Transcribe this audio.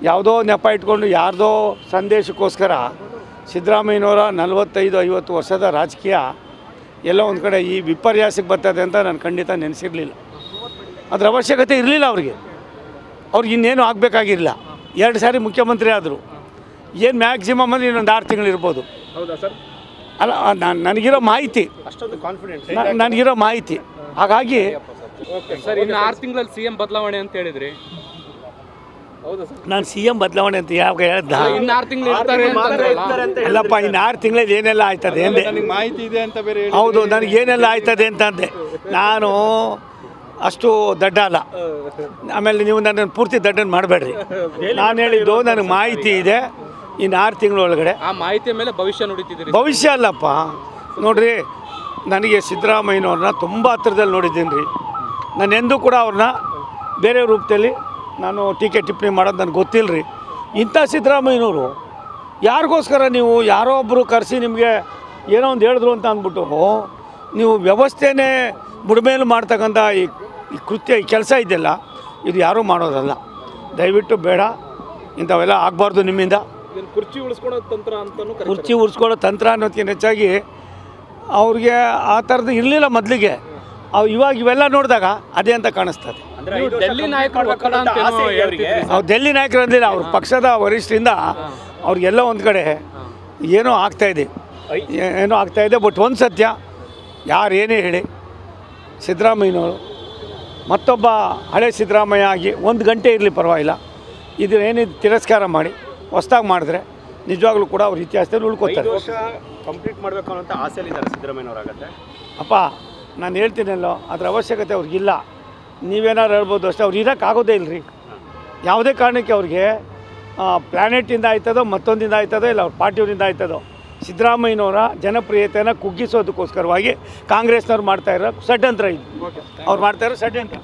ಯಾವುದೋ ನೆಪ ಇಟ್ಕೊಂಡು ಯಾರ್ದೋ ಸಂದೇಶಕ್ಕೋಸ್ಕರ ಸಿದ್ದರಾಮಯ್ಯನವರ 45-50 ವರ್ಷದ ರಾಜಕೀಯ ಎಲ್ಲೋ ಒಂದು ಕಡೆ ಈ ವಿಪರ್ಯಾಸಕ್ಕೆ ಬರ್ತದೆ ಅಂತ ನಾನು ಖಂಡಿತ ನೆನೆಸಿರಲಿಲ್ಲ. ಅದರ ಅವಶ್ಯಕತೆ ಇರಲಿಲ್ಲ ಅವ್ರಿಗೆ ಇನ್ನೇನು ಆಗಬೇಕಾಗಿರಲಿಲ್ಲ. 2 ಸಾರಿ ಮುಖ್ಯಮಂತ್ರಿ ಆದರು. ಏನು ಮ್ಯಾಕ್ಸಿಮಮ್ ಅಂದರೆ ಇನ್ನೊಂದು 6 ತಿಂಗಳು ಇರ್ಬೋದು. ಹೌದಾ ಸರ್? ಅಲ್ಲ, ನನಗಿರೋ ಮಾಹಿತಿ ಅಷ್ಟೊಂದು ಕಾನ್ಫಿಡೆನ್ಸ್ ನನಗಿರೋ ಮಾಹಿತಿ. ಹಾಗಾಗಿ ಸರ್ ಇನ್ನು 6 ತಿಂಗಳಲ್ಲಿ CM ಬದಲಾವಣೆ ಅಂತ ಹೇಳಿದ್ರಿ. ಹೌದಾ ಸರ್? ನಾನು CM ಬದಲಾವಣೆ ಅಂತ ಯಾವಾಗ ಹೇಳ್ದ? ಇನ್ನು 6 ತಿಂಗಳು ಇರ್ತಾರೆ ಅಂತಂದ್ರಲ್ಲ. ಅಲ್ಲಪ್ಪ, ಇನ್ನು 6 ತಿಂಗಳಲ್ಲಿ ಏನೆಲ್ಲ ಆಯ್ತದೆ ಅಂದೆ. ಮಾಹಿತಿ ಇದೆ ಅಂತ ಬೇರೆ. ಹೌದು, ನನಗೆ ಏನೆಲ್ಲ ಆಯ್ತದೆ ಅಂತಂದೆ. ನಾನು ಅಷ್ಟು ದಡ್ಡ ಅಲ್ಲ. ಆಮೇಲೆ ನೀವು ನನ್ನನ್ನು ಪೂರ್ತಿ ದಡ್ಡನ್ನು ಮಾಡಬೇಡ್ರಿ. ನಾನು ಹೇಳಿದ್ದು ನನಗೆ ಮಾಹಿತಿ ಇದೆ. ಇನ್ನು 6 ತಿಂಗಳೊಳಗಡೆ ಆ ಮಾಹಿತಿಯ ಮೇಲೆ ಭವಿಷ್ಯ ನುಡಿತಿದ್ದೀರಿ. ಭವಿಷ್ಯ ಅಲ್ಲಪ್ಪ, ನೋಡ್ರಿ, ನನಗೆ ಸಿದ್ದರಾಮಯ್ಯನವ್ರನ್ನ ತುಂಬ ಹತ್ರದಲ್ಲಿ ನೋಡಿದ್ದೀನಿ ರೀ. ನಾನು ಎಂದೂ ಕೂಡ ಅವ್ರನ್ನ ಬೇರೆ ರೂಪದಲ್ಲಿ ನಾನು ಟೀಕೆ ಟಿಪ್ಪಣಿ ಮಾಡೋದು ನನಗೆ ಗೊತ್ತಿಲ್ಲ ರೀ. ಇಂಥ ಸಿದ್ದರಾಮಯ್ಯನವರು ಯಾರಿಗೋಸ್ಕರ ನೀವು ಯಾರೋ ಒಬ್ಬರು ಕರೆಸಿ ನಿಮಗೆ ಏನೋ ಒಂದು ಹೇಳಿದ್ರು ಅಂತ ಅಂದ್ಬಿಟ್ಟು ನೀವು ವ್ಯವಸ್ಥೆನೇ ಬುಡಮೇಲು ಮಾಡ್ತಕ್ಕಂಥ ಈ ಕೃತ್ಯ, ಈ ಕೆಲಸ ಇದೆಯಲ್ಲ, ಇದು ಯಾರೂ ಮಾಡೋದಲ್ಲ. ದಯವಿಟ್ಟು ಬೇಡ, ಇಂಥವೆಲ್ಲ ಆಗಬಾರ್ದು ನಿಮ್ಮಿಂದ. ಕುರ್ಚಿ ಉಳಿಸ್ಕೊಳ್ಳೋ ತಂತ್ರ ಅಂತಲೂ ಕುರ್ಚಿ ಉಳಿಸ್ಕೊಳ್ಳೋ ತಂತ್ರ ಅನ್ನೋದಕ್ಕಿಂತ ಹೆಚ್ಚಾಗಿ ಅವ್ರಿಗೆ ಆ ಥರದ್ದು ಇರಲಿಲ್ಲ ಮೊದಲಿಗೆ. ಇವಾಗ ಇವೆಲ್ಲ ನೋಡಿದಾಗ ಅದೇ ಅಂತ ಕಾಣಿಸ್ತದೆ. ಡೆಲ್ಲಿ ನಾಯಕರು ಒಕ್ಕಡ ಅಂತ ಅವ್ರು ಡೆಲ್ಲಿ ನಾಯಕರು ಅಂದಿಲ್ಲ, ಅವ್ರ ಪಕ್ಷದ ವರಿಷ್ಠರಿಂದ ಅವ್ರಿಗೆಲ್ಲ ಒಂದು ಕಡೆ ಏನೋ ಆಗ್ತಾಯಿದೆ. ಬಟ್ ಒಂದು ಸತ್ಯ, ಯಾರೇನೇ ಹೇಳಿ, ಸಿದ್ದರಾಮಯ್ಯನವರು ಮತ್ತೊಬ್ಬ ಹಳೆ ಸಿದ್ದರಾಮಯ್ಯ ಆಗಿ 1 ಗಂಟೆ ಇರಲಿ ಪರವಾಗಿಲ್ಲ, ಇದನ್ನೇನಿದು ತಿರಸ್ಕಾರ ಮಾಡಿ ಹೊಸದಾಗಿ ಮಾಡಿದ್ರೆ ನಿಜವಾಗ್ಲೂ ಕೂಡ ಅವ್ರ ಇತಿಹಾಸದಲ್ಲಿ ಉಳ್ಕೋತಾರೆ. ಕಂಪ್ಲೀಟ್ ಮಾಡಬೇಕು ಅನ್ನೋ ಆಸೆಯಲ್ಲಿದ್ದಾರೆ ಸಿದ್ದರಾಮಯ್ಯನವರಾಗತ್ತೆ. ಅಪ್ಪ, ನಾನು ಹೇಳ್ತೀನಲ್ಲೋ, ಅದರ ಅವಶ್ಯಕತೆ ಅವ್ರಿಗಿಲ್ಲ. ನೀವೇನಾದ್ರು ಹೇಳ್ಬೋದು ಅಷ್ಟೇ. ಅವ್ರು ಇರೋಕ್ಕಾಗೋದೇ ಇಲ್ಲ ರೀ. ಯಾವುದೇ ಕಾರಣಕ್ಕೆ ಅವ್ರಿಗೆ ಪ್ಲ್ಯಾನೆಟಿಂದ ಆಯ್ತದೋ ಮತ್ತೊಂದಿಂದ ಆಯ್ತದೋ ಇಲ್ಲ ಅವ್ರ ಪಾರ್ಟಿಯವರಿಂದ ಆಯ್ತದೋ, ಸಿದ್ದರಾಮಯ್ಯನವರ ಜನಪ್ರಿಯತೆಯನ್ನು ಕುಗ್ಗಿಸೋದಕ್ಕೋಸ್ಕರವಾಗಿ ಕಾಂಗ್ರೆಸ್ನವ್ರು ಮಾಡ್ತಾಯಿರೋ ಷಡ್ಯಂತ್ರ ಇದು. ಅವ್ರು ಮಾಡ್ತಾಯಿರೋ ಷಡ್ಯಂತ್ರ.